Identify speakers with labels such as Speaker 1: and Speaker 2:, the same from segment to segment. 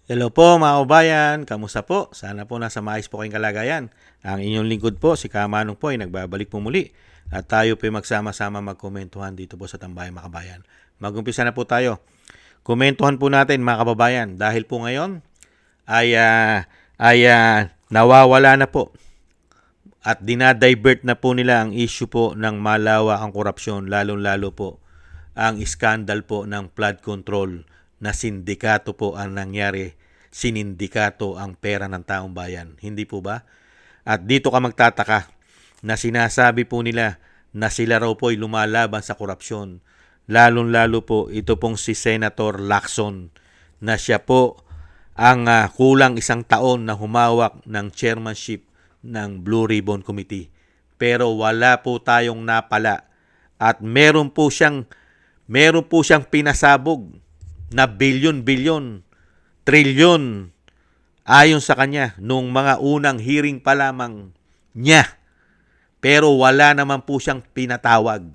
Speaker 1: Hello po mga kabayan, kamusta po? Sana po nasa maayos po kayong kalagayan. Ang inyong lingkod po, si Kamanong po ay nagbabalik po muli. At tayo po ay magsama-sama magkomentuhan dito po sa Tambayang Makabayan. Mag-umpisa na po tayo. Komentuhan po natin mga kababayan dahil po ngayon ay nawawala na po at dinadivert na po nila ang issue po ng malawakang korupsyon, lalong-lalo po ang iskandal po ng flood control na sindikato po ang nangyari, sinindikato ang pera ng taong bayan. Hindi po ba? At dito ka magtataka na sinasabi po nila na sila raw po ay lumalaban sa korupsyon. Lalong-lalo po ito pong si Senator Lacson na siya po ang kulang isang taon na humawak ng chairmanship ng Blue Ribbon Committee. Pero wala po tayong napala at meron po siyang pinasabog na bilyon-bilyon, trilyon ayon sa kanya nung mga unang hearing pa lamang niya. Pero wala naman po siyang pinatawag.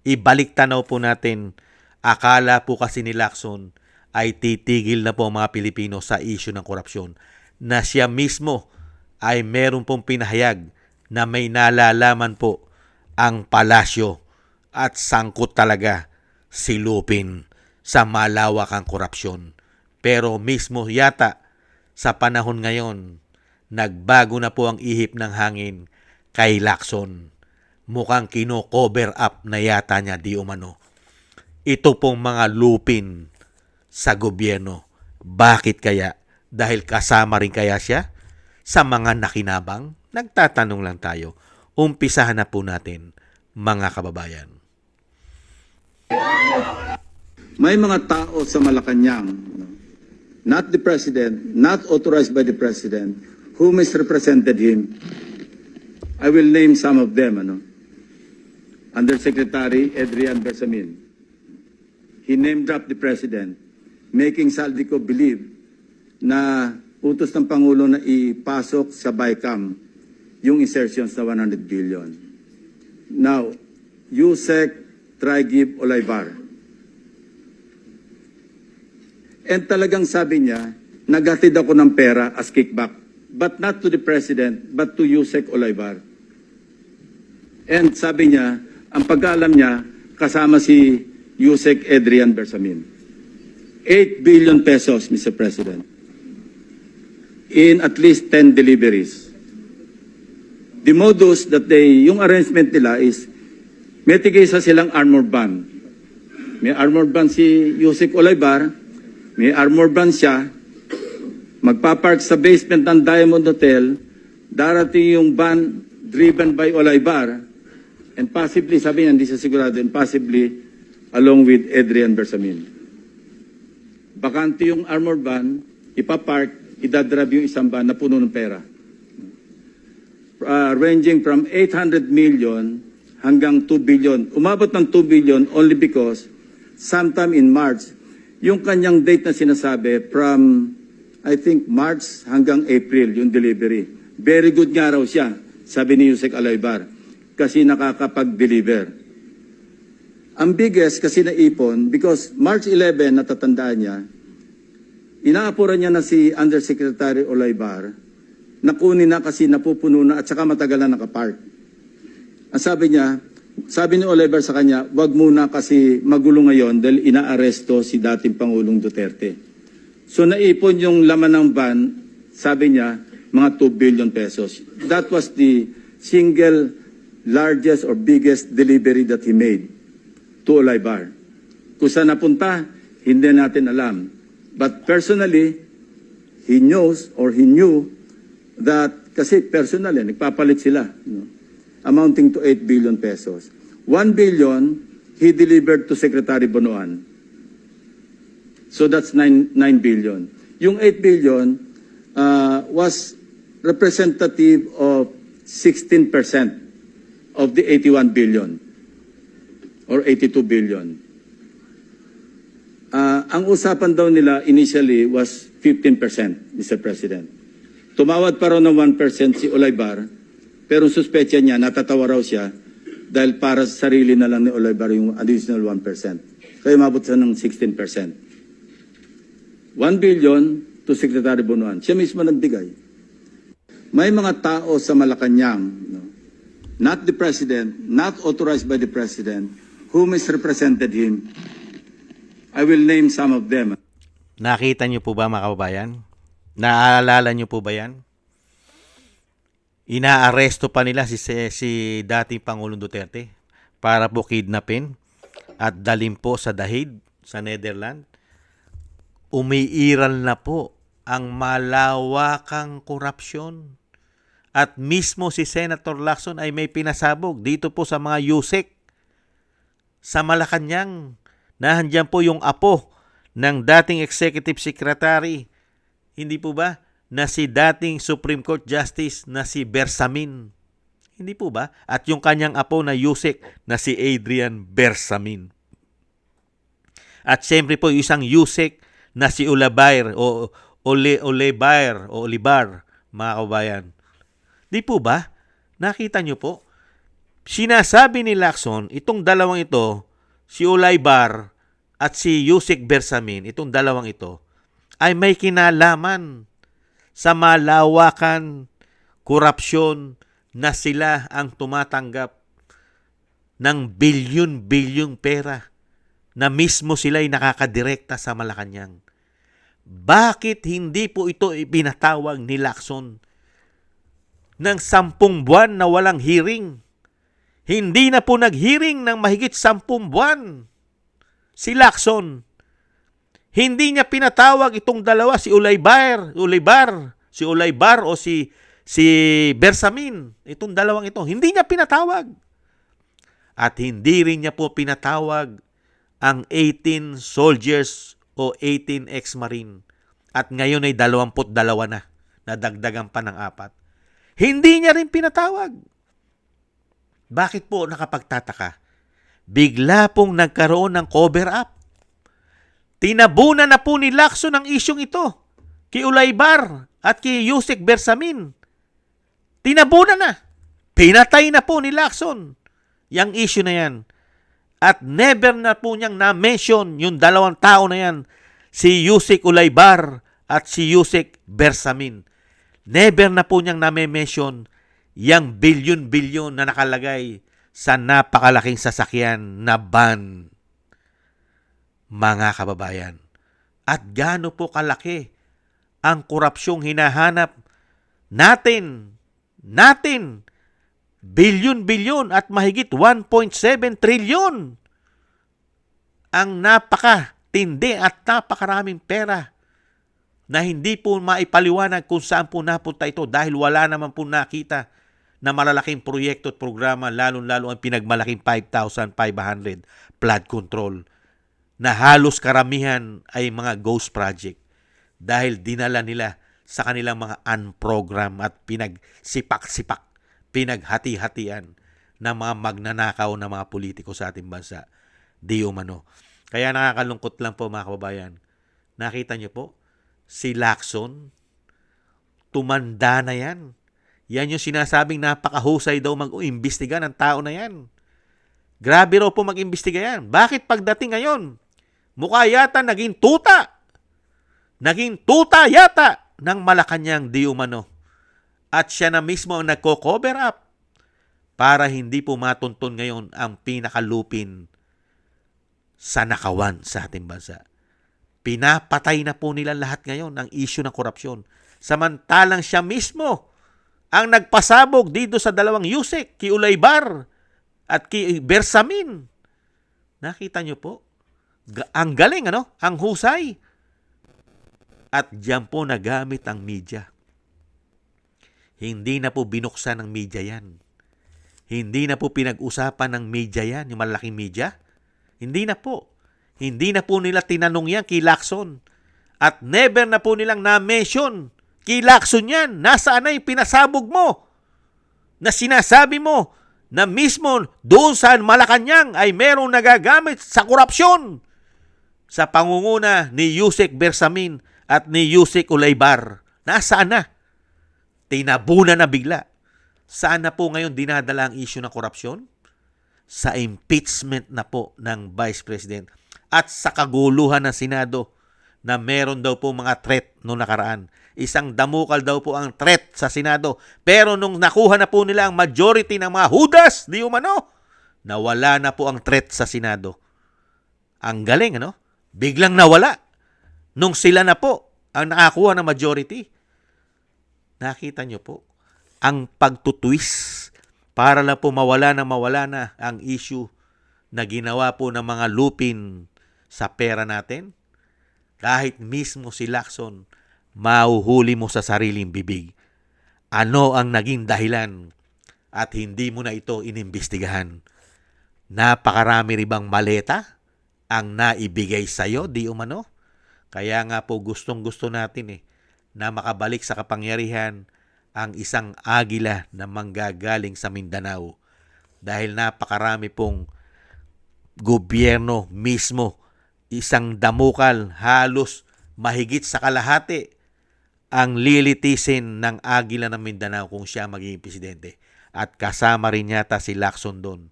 Speaker 1: Ibalik tanaw po natin, akala po kasi ni Lacson ay titigil na po ang mga Pilipino sa issue ng korupsyon na siya mismo ay meron pong pinahayag na may nalalaman po ang palasyo at sangkot talaga si Lupin sa malawakang korupsyon. Pero mismo yata sa panahon ngayon, nagbago na po ang ihip ng hangin kay Lacson. Mukhang kino-cover up na yata niya di umano. Ito pong mga Lupin sa gobyerno. Bakit kaya? Dahil kasama rin kaya siya sa mga nakinabang? Nagtatanong lang tayo. Umpisahan na po natin, mga kababayan.
Speaker 2: May mga tao sa Malacanang, not the President, not authorized by the President, who misrepresented him. I will name some of them. Undersecretary Adrian Bersamin. He name-dropped the President, making Saldico believe na utos ng Pangulo na ipasok sa BICAM yung insertions na 100 billion. Now, Yusek Trigib Olaybar. And talagang sabi niya, naghatid ako ng pera as kickback. But not to the President, but to Yusek Olaybar. And sabi niya, ang pag-aalam niya, kasama si Yusek Adrian Bersamin. 8 billion pesos, Mr. President. In at least 10 deliveries. The modus that yung arrangement nila is, may tigisa silang armored van. May armored van si Yusek Olaybar, may armor van siya, magpapark sa basement ng Diamond Hotel, darating yung van driven by Olaybar, and possibly, sabi niya, hindi siya sigurado, and possibly along with Adrian Bersamin. Bakante yung armor van, ipapark, idadrive yung isang van na puno ng pera. Ranging from 800 million hanggang 2 billion. Umabot ng 2 billion only because sometime in March, yung kanyang date na sinasabi from, I think, March hanggang April, yung delivery. Very good nga raw siya, sabi ni Yusek Olaybar, kasi nakakapag-deliver. Ang biggest kasi naipon, because March 11, natatandaan niya, inaapuran niya na si Undersecretary Olaybar, nakunin na kasi napupuno na at saka matagal na nakapark. Ang sabi niya, sabi ni Olaybar sa kanya, wag muna kasi magulo ngayon dahil inaaresto si dating Pangulong Duterte. So naipon yung laman ng van, sabi niya, mga 2 billion pesos. That was the single largest or biggest delivery that he made to Olaybar. Kung saan napunta, hindi natin alam. But personally, he knows or he knew that, kasi personally, nagpapalit sila, amounting to 8 billion pesos. 1 billion, he delivered to Secretary Bonoan. So that's 9 billion. Yung 8 billion was representative of 16% of the 81 billion or 82 billion. Ang usapan daw nila initially was 15%, Mr. President. Tumawad pa raw ng 1% si Olaybar, pero suspetsya niya, natatawa raw siya dahil para sa sarili na lang ni Olaybar yung additional 1%. Kaya mabot siya ng 16%. 1 billion to Secretary Bonoan. Siya mismo nagbigay. May mga tao sa Malacanang, no, not the President, not authorized by the President, who misrepresented him. I will name some of them.
Speaker 1: Nakita niyo po ba, mga kababayan? Naaalala niyo po ba yan? Inaaresto pa nila si dating Pangulong Duterte para po kidnapin at dalhin po sa The Hague, sa Netherlands. Umiiral na po ang malawakang korupsyon. At mismo si Senator Lacson ay may pinasabog dito po sa mga USEC sa Malacanang. Nahandyan po yung apo ng dating Executive Secretary, hindi po ba, na si dating Supreme Court Justice na si Bersamin. Hindi po ba? At yung kanyang apo na USEC na si Adrian Bersamin. At siyempre po yung isang USEC na si Olivar, mga kabayan. Di po ba? Nakita nyo po? Sinasabi ni Lacson, itong dalawang ito, si Olivar at si Yusek Bersamin, itong dalawang ito, ay may kinalaman sa malawakan korupsyon na sila ang tumatanggap ng bilyon-bilyong pera na mismo sila ay nakakadirekta sa Malacanang. Bakit hindi po ito ipinatawag ni Lacson ng 10 buwan na walang hearing? Hindi na po nag-hearing ng mahigit 10 buwan si Lacson. Hindi niya pinatawag itong dalawa, si Olivar o si Bersamin, itong dalawang ito. Hindi niya pinatawag. At hindi rin niya po pinatawag ang 18 soldiers o 18 ex-marine. At ngayon ay 22 na, nadagdagan pa ng 4. Hindi niya rin pinatawag. Bakit po nakapagtataka? Bigla pong nagkaroon ng cover-up. Tinabunan na po ni Lacson ang isyong ito kay Olivar at kay Yusek Bersamin. Tinabunan na. Pinatay na po ni Lacson yung issue na yan. At never na po niyang na-mention yung dalawang tao na yan, si Yusek Olivar at si Yusek Bersamin. Never na po niyang na-mention yung bilyon-bilyon na nakalagay sa napakalaking sasakyan na van, mga kababayan. At gaano po kalaki ang korupsyong hinahanap natin, bilyon-bilyon at mahigit 1.7 trilyon ang napakatindi at napakaraming pera na hindi po maipaliwanag kung saan po napunta ito dahil wala naman po nakita na malalaking proyekto at programa, lalo-lalo ang pinagmalaking 5,500 flood control na halos karamihan ay mga ghost project dahil dinala nila sa kanilang mga unprogram at pinagsipak-sipak, pinaghati-hatian ng mga magnanakaw na mga politiko sa ating bansa. Di umano. Kaya nakakalungkot lang po, mga kababayan. Nakita niyo po, si Lacson, tumanda na yan. Yan yung sinasabing napakahusay daw mag-imbestiga ng tao na yan. Grabe raw po mag-imbestiga yan. Bakit pagdating ngayon, mukha yata naging tuta. Naging tuta yata ng Malacanang di umano. At siya na mismo ang nagko-cover up para hindi po matuntun ngayon ang pinakalupin sa nakawan sa ating bansa. Pinapatay na po nila lahat ngayon ang issue ng korupsyon. Samantalang siya mismo ang nagpasabog dito sa dalawang Yusek, kay Olivar at kay Bersamin. Nakita niyo po? Ang galing, ano? Ang husay. At diyan po nagamit ang media. Hindi na po binuksan ng media yan. Hindi na po pinag-usapan ng media yan, yung malaking media. Hindi na po. Hindi na po nila tinanong yan kay Lacson. At never na po nilang na-mention kay Lacson yan. Nasaan na yung pinasabog mo? Na sinasabi mo na mismo doon sa Malacanang ay merong nagagamit sa korupsyon sa pangunguna ni Yusek Bersamin at ni Yusek Olivar. Nasaan na? Tinabunan na bigla. Saan na po ngayon dinadala ang issue ng korupsyon? Sa impeachment na po ng Vice President at sa kaguluhan ng Senado na meron daw po mga threat nung nakaraan. Isang damukal daw po ang threat sa Senado. Pero nung nakuha na po nila ang majority ng mga Judas, di umano, nawala na po ang threat sa Senado. Ang galing, ano? Biglang nawala. Nung sila na po ang nakakuha ng majority. Nakita nyo po, ang pagtutwist para lang po mawala na ang issue na ginawa po ng mga lupin sa pera natin. Kahit mismo si Lacson, mahuhuli mo sa sariling bibig. Ano ang naging dahilan at hindi mo na ito inimbestigahan? Napakarami ribang maleta ang naibigay sa'yo, di umano? Kaya nga po gustong-gusto natin na makabalik sa kapangyarihan ang isang agila na manggagaling sa Mindanao. Dahil napakarami pong gobyerno mismo, isang damukal, halos mahigit sa kalahati ang lilitisin ng agila ng Mindanao kung siya magiging presidente. At kasama rin yata si Lacson doon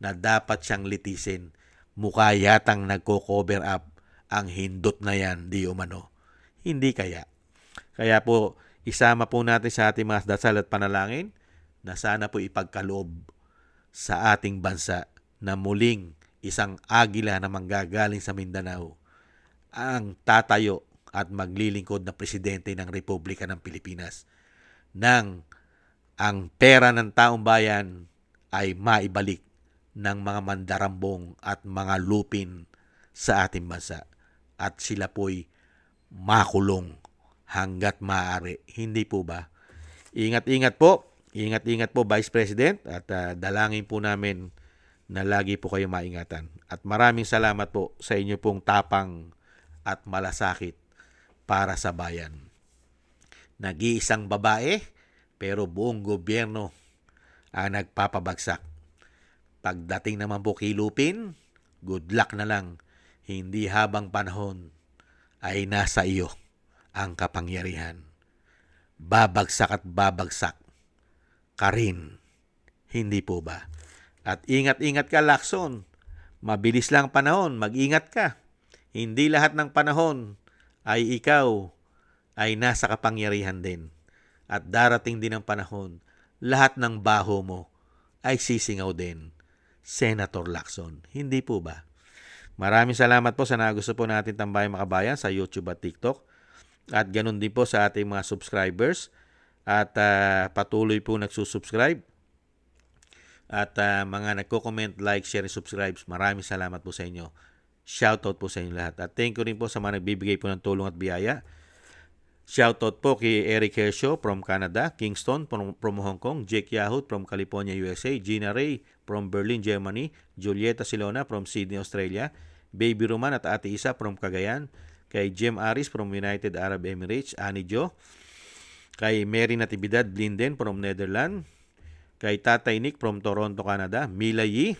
Speaker 1: na dapat siyang litisin. Mukha yatang nagko-cover up ang hindot na yan, di umano. Hindi kaya. Kaya po, isama po natin sa ating mga dasal at panalangin na sana po ipagkaloob sa ating bansa na muling isang agila na manggagaling sa Mindanao ang tatayo at maglilingkod na presidente ng Republika ng Pilipinas nang ang pera ng taong bayan ay maibalik ng mga mandarambong at mga lupin sa ating bansa at sila po'y makulong hanggat maaari. Hindi po ba? Ingat-ingat po. Ingat-ingat po, Vice President, at dalangin po namin na lagi po kayo maingatan. At maraming salamat po sa inyo pong tapang at malasakit para sa bayan. Nag-iisang babae, pero buong gobyerno ang nagpapabagsak. Pagdating naman po kay Lupin, good luck na lang. Hindi habang panahon ay nasa iyo ang kapangyarihan. Babagsak at babagsak ka rin. Hindi po ba? At ingat-ingat ka, Lacson. Mabilis lang panahon, mag-ingat ka. Hindi lahat ng panahon ay ikaw ay nasa kapangyarihan din. At darating din ang panahon, lahat ng baho mo ay sisingaw din. Senator Lacson. Hindi po ba? Maraming salamat po sa nagusto po natin tambayang makabayan sa YouTube at TikTok. At ganun din po sa ating mga subscribers. At patuloy po nagsusubscribe. At mga nagko-comment, like, share, and subscribe. Maraming salamat po sa inyo. Shoutout po sa inyo lahat. At thank you rin po sa mga nagbibigay po ng tulong at biyaya. Shoutout po kay Eric Hershaw from Canada, Kingston from Hong Kong, Jake Yahut from California, USA, Gina Ray from Berlin, Germany, Julieta Silona from Sydney, Australia, Baby Roman at Ate Isa from Cagayan, kay Jem Aris from United Arab Emirates, Annie Jo, kay Mary Natividad Blinden from Netherlands, kay Tatay Nick from Toronto, Canada, Mila Yi,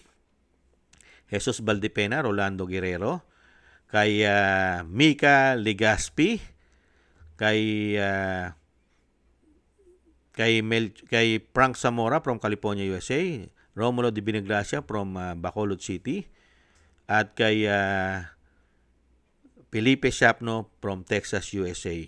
Speaker 1: Jesus Valdepena, Rolando Guerrero, kay Mika Legaspi, kay Frank Zamora from California, USA, Romulo de Binagracia from Bacolod City, at kay Felipe Shapno from Texas, USA.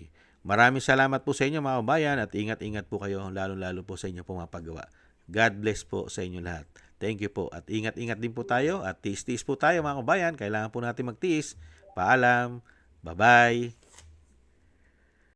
Speaker 1: Maraming salamat po sa inyo mga kabayan at ingat-ingat po kayo lalo-lalo po sa inyo pumapagawa. God bless po sa inyo lahat. Thank you po. At ingat-ingat din po tayo at tiis-tiis po tayo mga kabayan. Kailangan po natin magtiis. Paalam. Bye-bye.